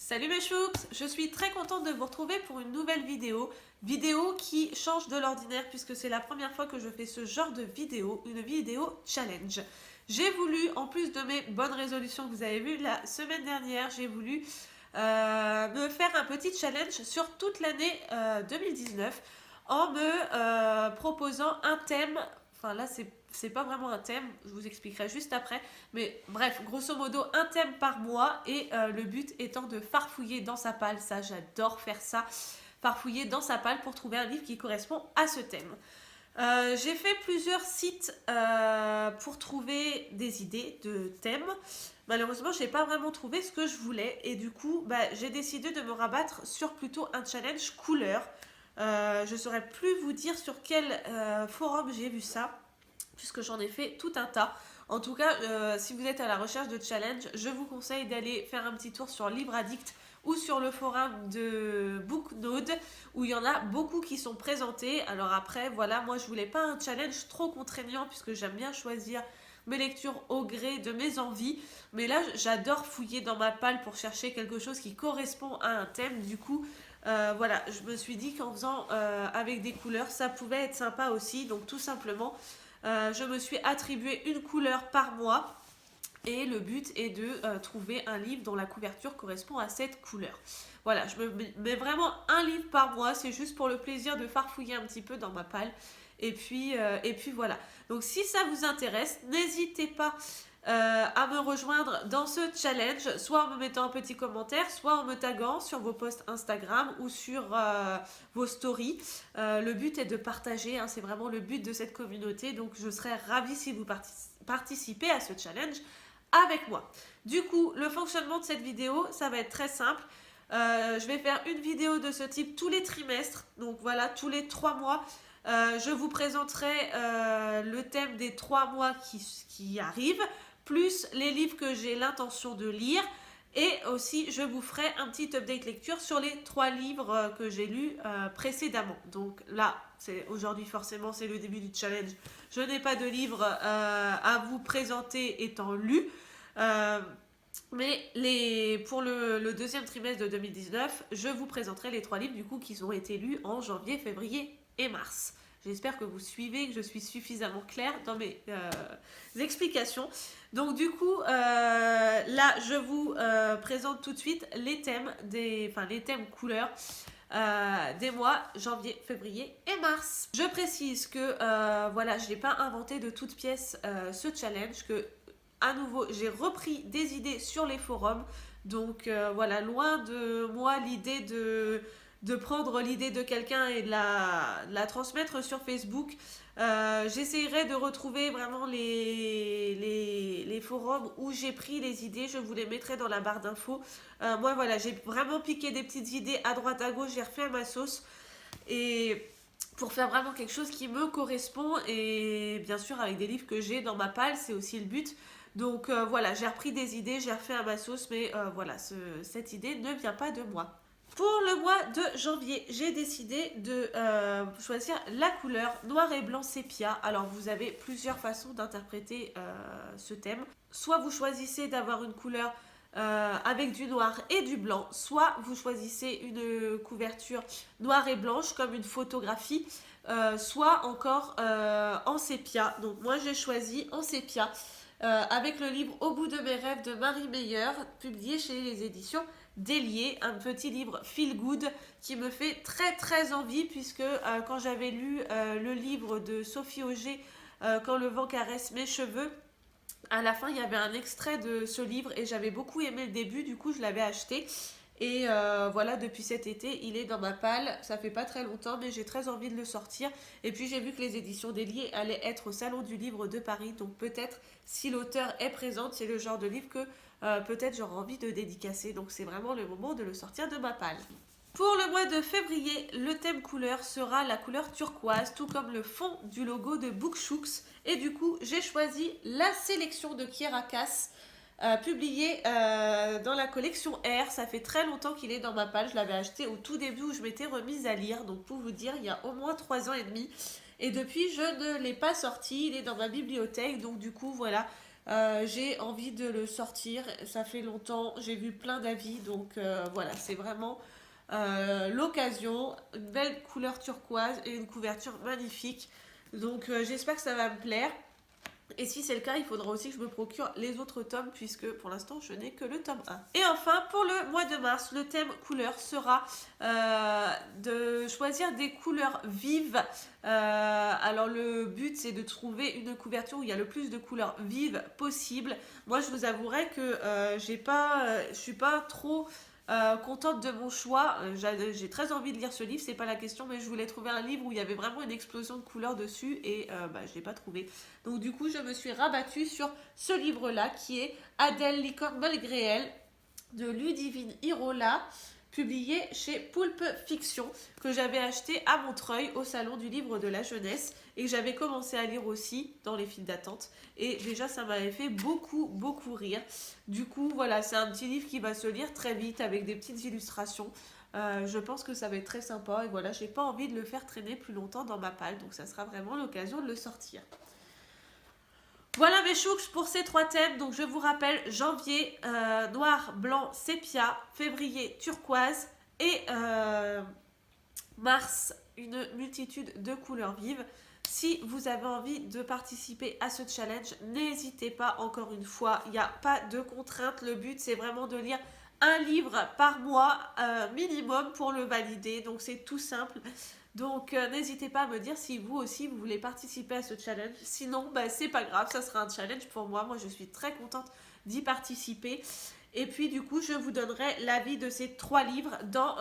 Salut mes chouks, je suis très contente de vous retrouver pour une nouvelle vidéo qui change de l'ordinaire puisque c'est la première fois que je fais ce genre de vidéo, une vidéo challenge. J'ai voulu, en plus de mes bonnes résolutions que vous avez vues la semaine dernière, j'ai voulu me faire un petit challenge sur toute l'année 2019 en me proposant un thème. Enfin là c'est pas vraiment un thème, je vous expliquerai juste après. Mais bref, grosso modo, un thème par mois et le but étant de farfouiller dans sa palle. Ça, j'adore faire ça. Farfouiller dans sa palle pour trouver un livre qui correspond à ce thème. J'ai fait plusieurs sites pour trouver des idées de thèmes. Malheureusement, je n'ai pas vraiment trouvé ce que je voulais. Et du coup, j'ai décidé de me rabattre sur plutôt un challenge couleur. Je ne saurais plus vous dire sur quel forum j'ai vu ça, puisque j'en ai fait tout un tas. En tout cas, si vous êtes à la recherche de challenge, je vous conseille d'aller faire un petit tour sur Libre Addict ou sur le forum de Booknode, où il y en a beaucoup qui sont présentés. Alors après, voilà, moi je voulais pas un challenge trop contraignant, puisque j'aime bien choisir mes lectures au gré de mes envies. Mais là, j'adore fouiller dans ma palle pour chercher quelque chose qui correspond à un thème. Du coup, voilà, je me suis dit qu'en faisant avec des couleurs, ça pouvait être sympa aussi. Donc tout simplement, je me suis attribué une couleur par mois et le but est de trouver un livre dont la couverture correspond à cette couleur. Voilà, je me mets vraiment un livre par mois, c'est juste pour le plaisir de farfouiller un petit peu dans ma palle. Et puis voilà. Donc si ça vous intéresse, n'hésitez pas à me rejoindre dans ce challenge, soit en me mettant un petit commentaire, soit en me taguant sur vos posts Instagram ou sur vos stories. Le but est de partager, hein, c'est vraiment le but de cette communauté, donc je serais ravie si vous participez à ce challenge avec moi. Du coup, le fonctionnement de cette vidéo, ça va être très simple. Je vais faire une vidéo de ce type tous les trimestres, donc voilà, tous les 3 mois. Je vous présenterai le thème des 3 mois qui arrivent, plus les livres que j'ai l'intention de lire. Et aussi, je vous ferai un petit update lecture sur les 3 livres que j'ai lus précédemment. Donc là, aujourd'hui forcément, c'est le début du challenge. Je n'ai pas de livre à vous présenter étant lu. Mais pour le deuxième trimestre de 2019, je vous présenterai les 3 livres du coup qui ont été lus en janvier, février et mars. J'espère que vous suivez, que je suis suffisamment claire dans mes explications. Donc du coup, là, je vous présente tout de suite les thèmes, les thèmes couleurs des mois janvier, février et mars. Je précise que voilà, je n'ai pas inventé de toutes pièces ce challenge, que à nouveau, j'ai repris des idées sur les forums. Donc voilà, loin de moi l'idée de prendre l'idée de quelqu'un et de la transmettre sur Facebook. J'essaierai de retrouver vraiment les forums où j'ai pris les idées. Je vous les mettrai dans la barre d'infos. Moi, voilà, j'ai vraiment piqué des petites idées à droite à gauche. J'ai refait à ma sauce. Et pour faire vraiment quelque chose qui me correspond. Et bien sûr, avec des livres que j'ai dans ma palle, c'est aussi le but. Donc voilà, j'ai repris des idées, j'ai refait à ma sauce, mais voilà, cette idée ne vient pas de moi. Pour le mois de janvier, j'ai décidé de choisir la couleur noir et blanc sépia. Alors vous avez plusieurs façons d'interpréter ce thème. Soit vous choisissez d'avoir une couleur avec du noir et du blanc, soit vous choisissez une couverture noire et blanche comme une photographie, soit encore en sépia. Donc moi j'ai choisi en sépia. Avec le livre Au bout de mes rêves de Marie Meyer, publié chez les éditions Délier, un petit livre feel good qui me fait très très envie, puisque quand j'avais lu le livre de Sophie Auger, Quand le vent caresse mes cheveux, à la fin il y avait un extrait de ce livre et j'avais beaucoup aimé le début, du coup je l'avais acheté. Et voilà, depuis cet été, il est dans ma palle. Ça fait pas très longtemps, mais j'ai très envie de le sortir. Et puis j'ai vu que les éditions Délier allaient être au Salon du Livre de Paris. Donc peut-être, si l'auteur est présente, c'est le genre de livre que peut-être j'aurai envie de dédicacer. Donc c'est vraiment le moment de le sortir de ma palle. Pour le mois de février, le thème couleur sera la couleur turquoise, tout comme le fond du logo de Bookshooks. Et du coup, j'ai choisi la sélection de Kiera Cass, publié dans la collection R. Ça fait très longtemps qu'il est dans ma palle. Je l'avais acheté au tout début où je m'étais remise à lire. Donc pour vous dire, il y a au moins 3 ans et demi. Et depuis, je ne l'ai pas sorti. Il est dans ma bibliothèque. Donc du coup, voilà, J'ai envie de le sortir, ça fait longtemps, j'ai vu plein d'avis, donc voilà, c'est vraiment l'occasion, une belle couleur turquoise et une couverture magnifique. Donc j'espère que ça va me plaire. Et si c'est le cas, il faudra aussi que je me procure les autres tomes puisque pour l'instant je n'ai que le tome 1. Et enfin, pour le mois de mars, le thème couleur sera de choisir des couleurs vives. Alors le but c'est de trouver une couverture où il y a le plus de couleurs vives possible. Moi je vous avouerai que je suis pas trop contente de mon choix. J'ai très envie de lire ce livre, c'est pas la question, mais je voulais trouver un livre où il y avait vraiment une explosion de couleurs dessus et je l'ai pas trouvé. Donc du coup, je me suis rabattue sur ce livre-là qui est Adèle Licorne malgré elle de Ludivine Irola, publié chez Poulpe Fiction, que j'avais acheté à Montreuil au salon du livre de la jeunesse et que j'avais commencé à lire aussi dans les files d'attente. Et déjà, ça m'avait fait beaucoup, beaucoup rire. Du coup, voilà, c'est un petit livre qui va se lire très vite avec des petites illustrations. Je pense que ça va être très sympa et voilà, j'ai pas envie de le faire traîner plus longtemps dans ma palle, donc ça sera vraiment l'occasion de le sortir. Voilà mes chouks pour ces 3 thèmes. Donc je vous rappelle, janvier, noir, blanc, sépia, février, turquoise et mars, une multitude de couleurs vives. Si vous avez envie de participer à ce challenge, n'hésitez pas, encore une fois, il n'y a pas de contrainte. Le but c'est vraiment de lire un livre par mois minimum pour le valider. Donc c'est tout simple. Donc n'hésitez pas à me dire si vous aussi vous voulez participer à ce challenge. Sinon, c'est pas grave, ça sera un challenge pour moi. Moi je suis très contente d'y participer. Et puis du coup, je vous donnerai l'avis de ces 3 livres dans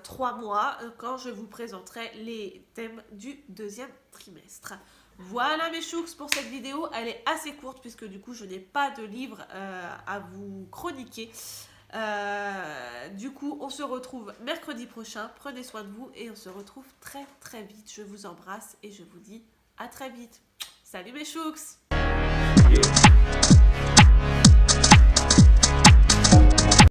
3 mois quand je vous présenterai les thèmes du 2e trimestre. Voilà mes chouks pour cette vidéo. Elle est assez courte puisque du coup je n'ai pas de livre à vous chroniquer. Du coup, on se retrouve mercredi prochain. Prenez soin de vous et on se retrouve très très vite. Je vous embrasse et je vous dis à très vite. Salut mes chouks!